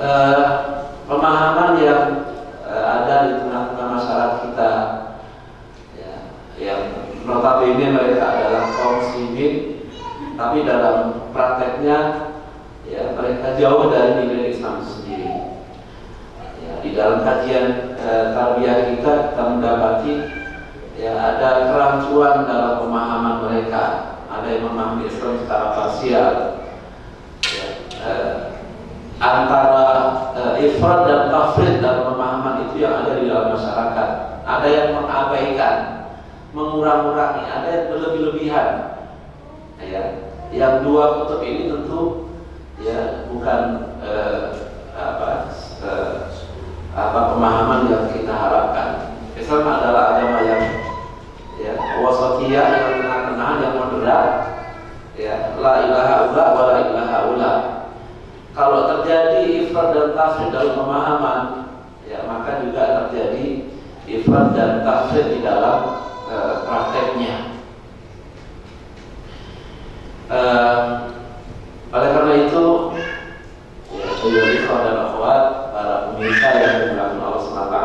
eh, pemahaman yang ada di tengah-tengah masyarakat kita, ya, yang notabene mereka adalah kaum muslimin, tapi dalam prakteknya ya mereka jauh dari nilai Islam sendiri. Ya, di dalam kajian tarbiyah kita mendapati ya ada kerancuan dalam pemahaman mereka. Ada yang memahami Islam secara parsial, ya, antara ifrat dan tafrid dalam pemahaman itu yang ada di dalam masyarakat. Ada yang mengabaikan, mengurang-urangi, ada yang berlebih-lebihan. Ya, yang dua kutub ini tentu ya bukan pemahaman yang kita harapkan. Islam adalah agama yang ya wasatiyah, yang tengah-tengah, yang moderat. Ya, la ilaha illallah wa la ilaha illallah. Kalau terjadi ifrat dan tafsir dalam pemahaman, ya maka juga terjadi ifrat dan tafsir di dalam prakteknya. Oleh karena itu, ya, beliau ikhwan dan akhwat, para pemirsa yang dimuliakan Allah SWT,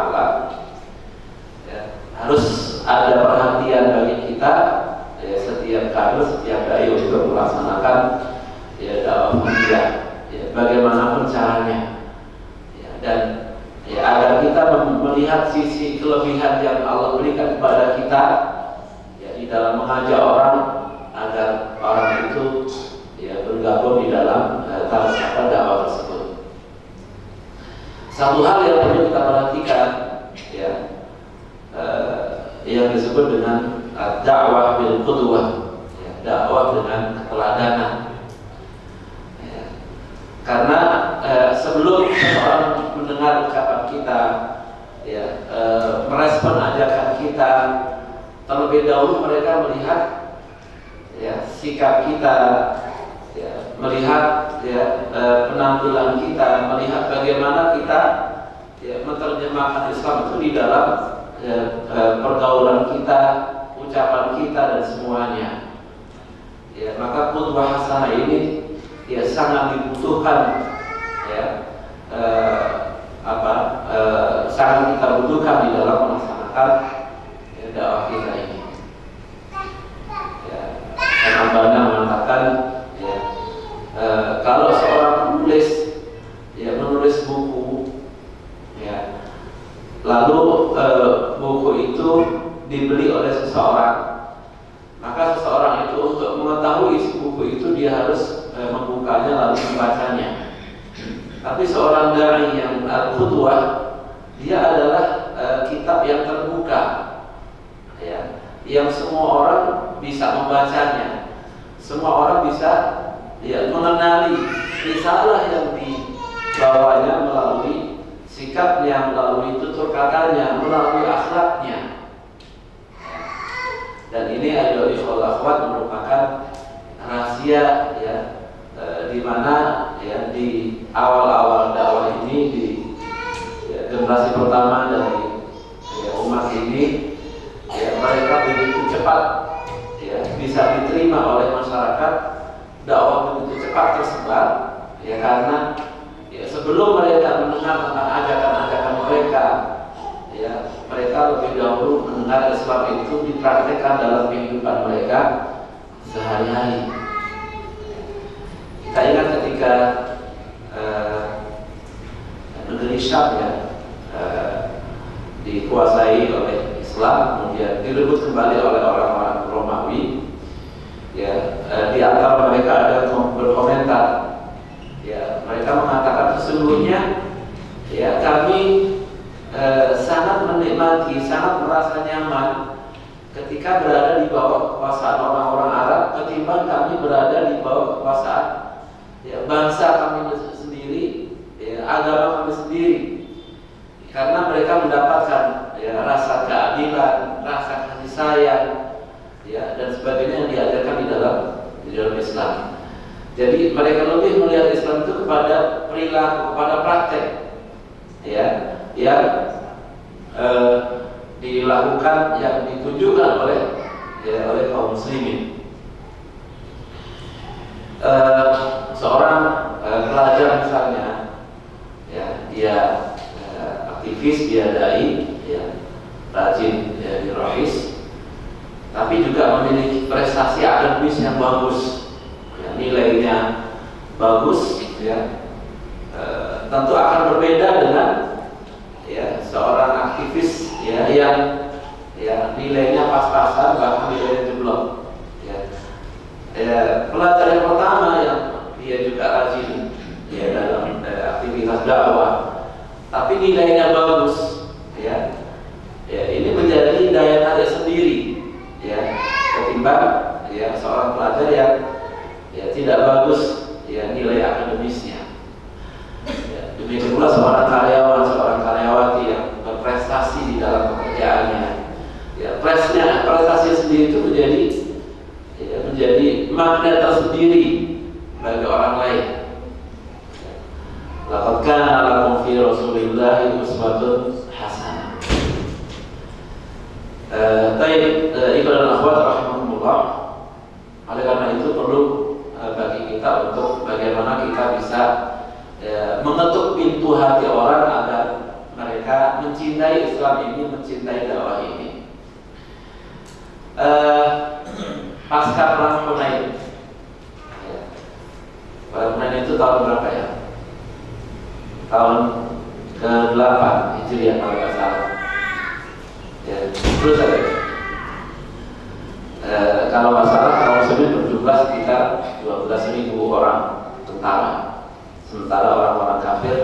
ya, harus ada perhatian bagi kita, ya, setiap kader, setiap dai untuk melaksanakan ya dakwah, ya, bagaimanapun caranya, ya, dan ya, agar kita melihat sisi kelebihan yang Allah berikan kepada kita, ya, di dalam mengajak orang agar orang itu ya bergabung di dalam dakwah tersebut. Satu hal yang perlu kita perhatikan, ya, yang disebut dengan dakwah bil qudwah, ya, dakwah dengan keteladanan. Ya. Karena sebelum seseorang mendengar ucapan kita, ya, merespon ajakan kita, terlebih dahulu mereka melihat ya sikap kita, ya, melihat ya penampilan kita, melihat bagaimana kita ya menerjemahkan Islam itu di dalam ya, pergaulan kita, ucapan kita dan semuanya. Ya, maka qudwah hasanah ini ya sangat dibutuhkan, ya, sangat kita butuhkan di dalam melaksanakan ya, dakwah kita ini. Al-Banna mengatakan ya, kalau seorang penulis ya menulis buku, ya, lalu buku itu dibeli oleh seseorang, maka seseorang itu untuk mengetahui isi buku itu dia harus membukanya lalu membacanya. Tapi seorang dai yang al-qudwah, dia adalah kitab yang terbuka, ya, yang semua orang bisa membacanya, semua orang bisa ya mengenali risalah yang dibawanya melalui sikapnya, melalui tutur katanya, melalui akhlaknya. Dan ini adalah ikhwal akhwat merupakan rahasia, ya, di mana ya di awal-awal dakwah ini, di ya, generasi pertama dari ya, umat ini, ya, mereka begitu cepat ya bisa diterima oleh masyarakat, dakwah begitu cepat tersebar, ya, karena ya sebelum mereka mendengar tentang ajakan-ajakan mereka, ya, mereka lebih dahulu mendengar Islam itu dipraktekkan dalam kehidupan mereka sehari-hari. Kita ingat ketika negeri Syam, ya, dikuasai oleh Islam, kemudian direbut kembali oleh orang-orang Romawi, ya, di antara mereka ada yang berkomentar, ya, mereka mengatakan sesungguhnya ya kami sangat menikmati, sangat merasa nyaman ketika berada di bawah kekuasaan orang-orang Arab ketimbang kami berada di bawah kekuasaan ya bangsa kami sendiri, ya, agama kami sendiri, karena mereka mendapatkan ya rasa keadilan, rasa kasih sayang, ya, dan sebagainya yang diajarkan di dalam Islam. Jadi mereka lebih melihat Islam itu kepada perilaku, kepada praktek, ya, yang dilakukan, yang ditunjukkan oleh kaum muslimin. Seorang pelajar misalnya, dia aktivis, dia dai, ya, rajin ya, dirohis, tapi juga memiliki prestasi akademis yang bagus, ya, nilainya bagus, ya, tentu akan berbeda dengan ya seorang aktivis ya yang ya nilainya pas-pasan bahkan nilainya jeblok. Pelajar yang pertama yang dia juga rajin ya dalam aktivitas dakwah, tapi nilainya bagus, ya, ini menjadi daya tarik sendiri, ya, ketimbang ya seorang pelajar yang ya tidak bagus ya nilai akademisnya. Demikian pula seorang karyawan, seorang karyawati yang berprestasi di dalam pekerjaannya, ya, prestasi sendiri itu menjadi magnet tersendiri bagi orang lain. Laqad kana lakum fi Rasulillahi uswatun hasanah. Baik, ikhwan dan akhwat rahimakumullah. Oleh karena itu perlu bagi kita untuk bagaimana kita bisa mengetuk pintu hati orang agar mereka mencintai Islam ini, mencintai dakwah ini. Pasca perang Hunain, perang Hunain itu tahun berapa ya? Tahun ke-8 Hijriah kalau nggak salah. Ya, terus ada. Kalau nggak salah kaum muslimin berjumlah sekitar 12.000 orang tentara. Sementara orang-orang kafir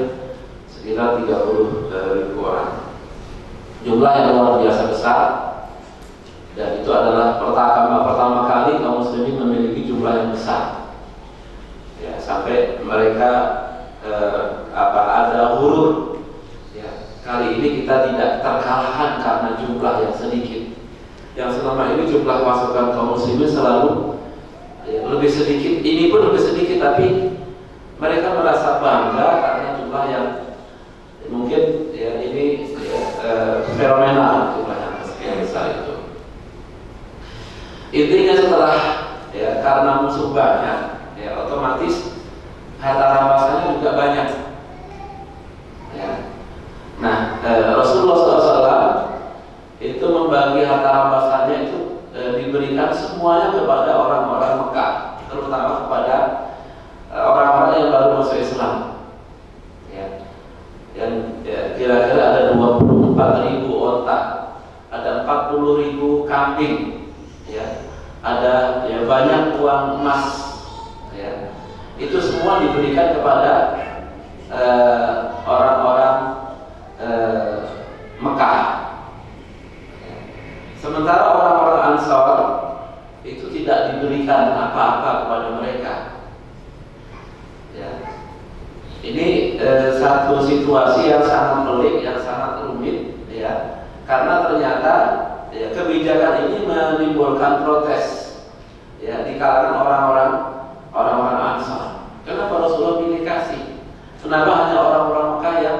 sekitar 30.000 orang. Jumlah yang luar biasa besar, dan itu adalah pertama kali kaum muslimin memiliki jumlah yang besar. Ya, sampai mereka ada huruf. Ya, kali ini kita tidak terkalahkan karena jumlah yang sedikit. Yang selama ini jumlah pasukan kaum muslimin selalu ya, lebih sedikit. Ini pun lebih sedikit, tapi mereka merasa bangga karena jumlah yang mungkin ya ini fenomenal jumlah yang besar itu. Intinya setelah ya karena musuh banyak, ya otomatis harta rampasannya juga banyak. Ya. Nah, Rasulullah SAW itu membagi harta rampasannya itu diberikan semuanya kepada orang-orang Mekah, terutama kepada orang-orang yang baru masuk Islam, ya, yang ya, kira-kira ada 24.000 onta, ada 40.000 kambing, ya, ada ya banyak uang emas, ya, itu semua diberikan kepada orang-orang Mekah. Sementara orang-orang Ansar itu tidak diberikan apa-apa kepada mereka. Ya. Ini satu situasi yang sangat pelik, yang sangat rumit, ya, karena ternyata ya, kebijakan ini menimbulkan protes, ya, di kalangan orang-orang Ansar. Kenapa Rasulullah pilih kasih? Kenapa hanya orang-orang Mekah yang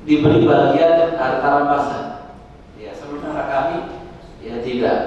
diberi bagian harta rampasan? Ya, sementara kami ya tidak.